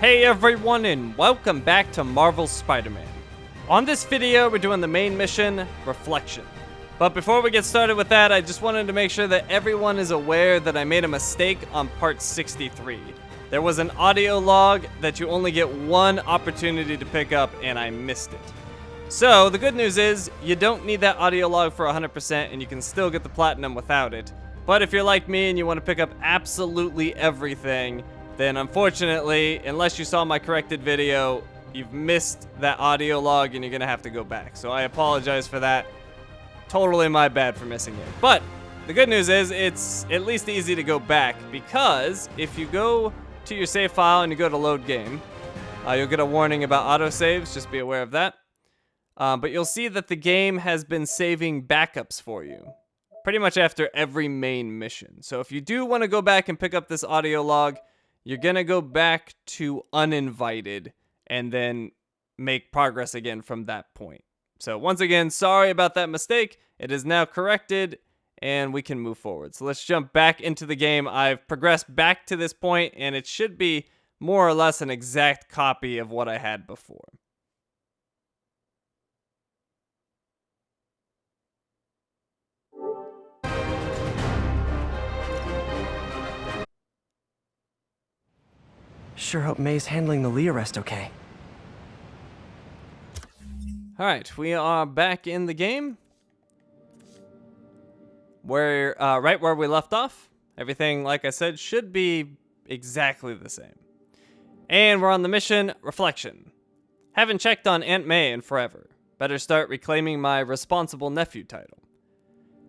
Hey everyone, and welcome back to Marvel's Spider-Man. On this video, we're doing the main mission, Reflection. But before we get started with that, I just wanted to make sure that everyone is aware that I made a mistake on part 63. There was an audio log that you only get one opportunity to pick up, and I missed it. So, the good news is, you don't need that audio log for 100%, and you can still get the platinum without it. But if you're like me and you want to pick up absolutely everything, then unfortunately, unless you saw my corrected video, you've missed that audio log and you're gonna have to go back. So I apologize for that. Totally my bad for missing it. But the good news is it's at least easy to go back, because if you go to your save file and you go to load game, you'll get a warning about autosaves. Just be aware of that. But you'll see that the game has been saving backups for you pretty much after every main mission. So if you do want to go back and pick up this audio log, you're going to go back to uninvited and then make progress again from that point. So once again, sorry about that mistake. It is now corrected and we can move forward. So let's jump back into the game. I've progressed back to this point and it should be more or less an exact copy of what I had before. Sure hope May's handling the Lee arrest okay. Alright, we are back in the game. We're right where we left off. Everything, like I said, should be exactly the same. And we're on the mission, Reflection. Haven't checked on Aunt May in forever. Better start reclaiming my responsible nephew title.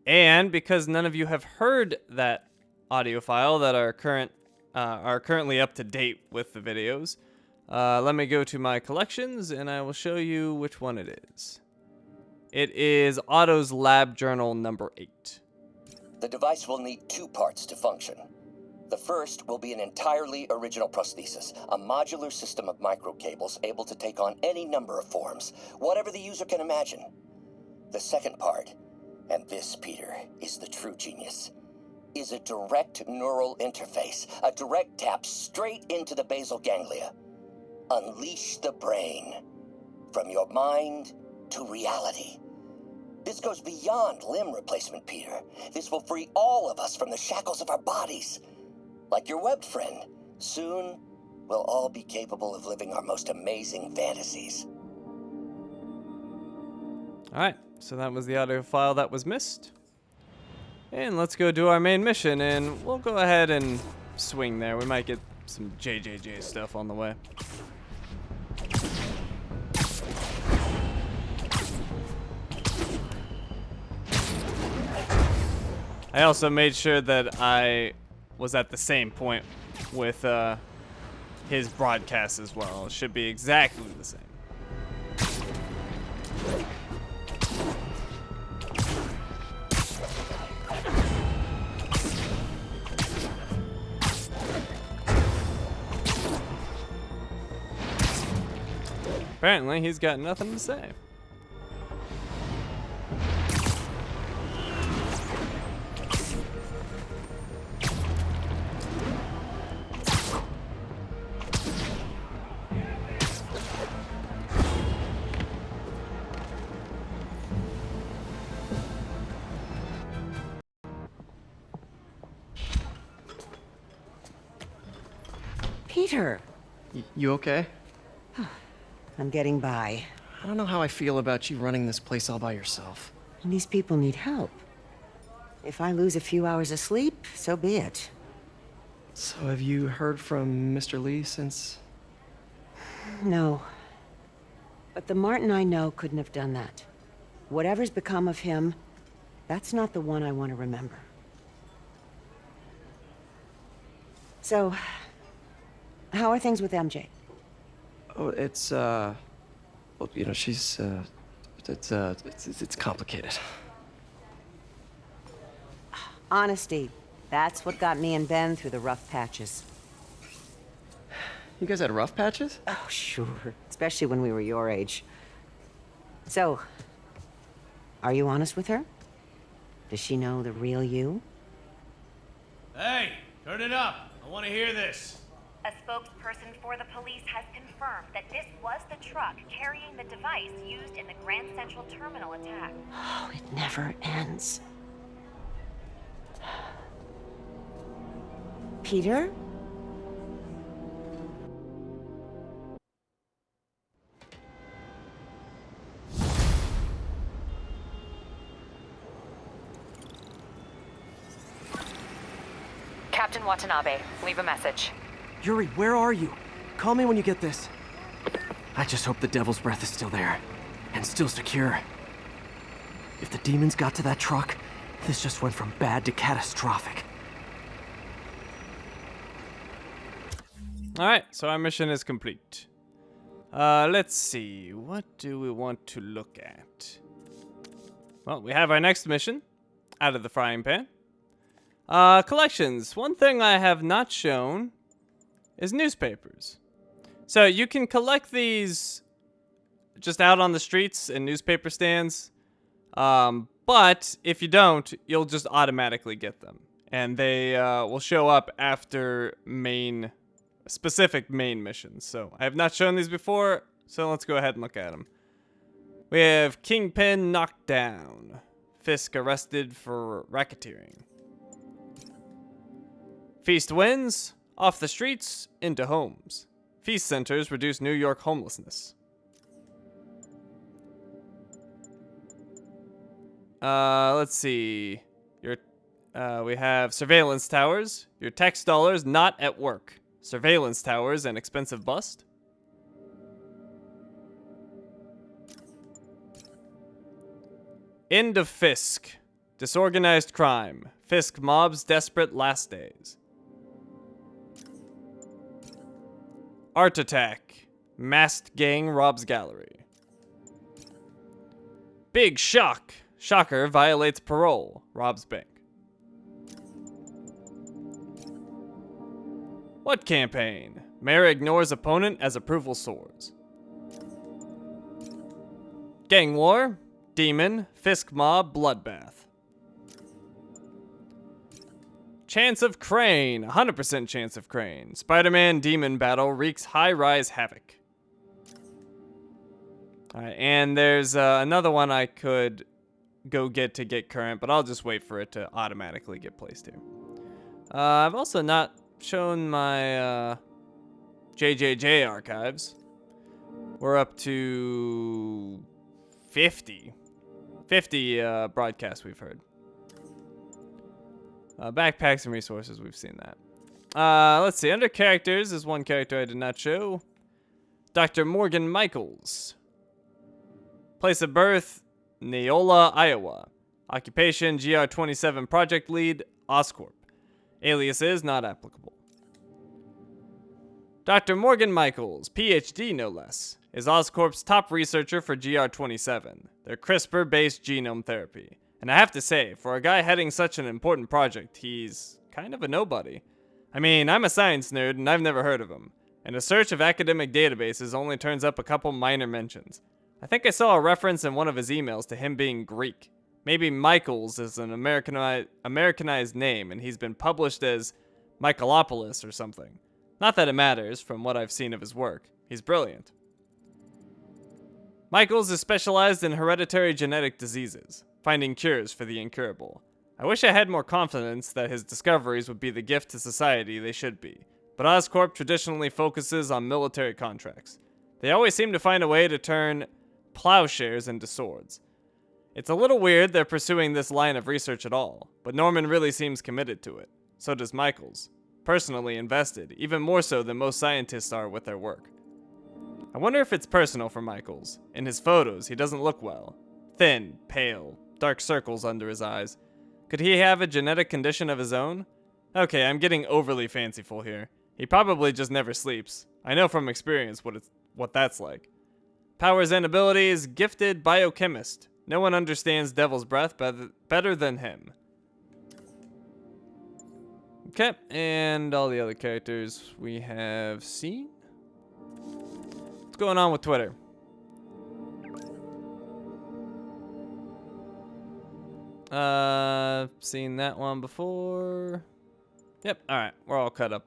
And because none of you have heard that audio file that are currently up to date with the videos, let me go to my collections and I will show you which one it is. It is Otto's lab journal number 8. The device will need two parts to function. The first will be an entirely original prosthesis, a modular system of microcables able to take on any number of forms, whatever the user can imagine. The second part, and this, Peter, is the true genius, is a direct neural interface, a direct tap straight into the basal ganglia. Unleash the brain, from your mind to reality. This goes beyond limb replacement, Peter. This will free all of us from the shackles of our bodies. Like your web friend, soon we'll all be capable of living our most amazing fantasies. Alright, so that was the audio file that was missed. And let's go do our main mission, and we'll go ahead and swing there. We might get some JJJ stuff on the way. I also made sure that I was at the same point with his broadcast as well. It should be exactly the same. Apparently, he's got nothing to say. Peter, You okay? I'm getting by. I don't know how I feel about you running this place all by yourself. And these people need help. If I lose a few hours of sleep, so be it. So have you heard from Mr. Lee since? No. But the Martin I know couldn't have done that. Whatever's become of him, that's not the one I want to remember. So, how are things with MJ? Oh, it's well, you know, she's it's complicated. Honesty. That's what got me and Ben through the rough patches. You guys had rough patches? Oh, sure. Especially when we were your age. So, are you honest with her? Does she know the real you? Hey, turn it up. I want to hear this. A spokesperson for the police has confirmed that this was the truck carrying the device used in the Grand Central Terminal attack. Oh, it never ends. Peter? Captain Watanabe, leave a message. Yuri, where are you? Call me when you get this. I just hope the Devil's Breath is still there. And still secure. If the demons got to that truck, this just went from bad to catastrophic. Alright, so our mission is complete. Let's see. What do we want to look at? Well, we have our next mission. Out of the frying pan. Collections. One thing I have not shown is newspapers. So you can collect these just out on the streets in newspaper stands. But if you don't, you'll just automatically get them. And they will show up after specific main missions. So I have not shown these before, so let's go ahead and look at them. We have KINGPIN knocked down. Fisk arrested for racketeering. Feast wins. Off the streets, into homes. Feast centers reduce New York homelessness. Let's see. We have surveillance towers. Your tax dollars not at work. Surveillance towers and expensive bust. End of Fisk. Disorganized crime. Fisk mobs desperate last days. Art attack. Masked gang robs gallery. Big shock. Shocker violates parole. Robs bank. What campaign? Mayor ignores opponent as approval soars. Gang war. Demon. Fisk mob bloodbath. Chance of Crane. 100% chance of Crane. Spider-Man demon battle wreaks high-rise havoc. Alright, and there's another one I could go get to get current, but I'll just wait for it to automatically get placed here. I've also not shown my JJJ archives. We're up to 50 broadcasts we've heard. Backpacks and resources, we've seen that. Let's see, under characters is one character I did not show. Dr. Morgan Michaels. Place of birth, Neola, Iowa. Occupation, GR27 project lead, Oscorp. Aliases not applicable. Dr. Morgan Michaels, PhD no less, is Oscorp's top researcher for GR27, their CRISPR-based genome therapy. And I have to say, for a guy heading such an important project, he's kind of a nobody. I mean, I'm a science nerd and I've never heard of him. And a search of academic databases only turns up a couple minor mentions. I think I saw a reference in one of his emails to him being Greek. Maybe Michaels is an Americanized name and he's been published as Michaelopoulos or something. Not that it matters from what I've seen of his work. He's brilliant. Michaels is specialized in hereditary genetic diseases, finding cures for the incurable. I wish I had more confidence that his discoveries would be the gift to society they should be, but Oscorp traditionally focuses on military contracts. They always seem to find a way to turn plowshares into swords. It's a little weird they're pursuing this line of research at all, but Norman really seems committed to it. So does Michaels. Personally invested, even more so than most scientists are with their work. I wonder if it's personal for Michaels. In his photos, he doesn't look well. Thin, pale, dark circles under his eyes. Could he have a genetic condition of his own? Okay, I'm getting overly fanciful here. He probably just never sleeps. I know from experience what that's like. Powers and abilities, gifted biochemist. No one understands Devil's Breath better than him. Okay, and all the other characters we have seen. What's going on with Twitter? Seen that one before. Yep, alright, we're all caught up.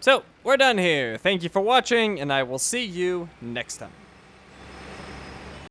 So, we're done here. Thank you for watching, and I will see you next time.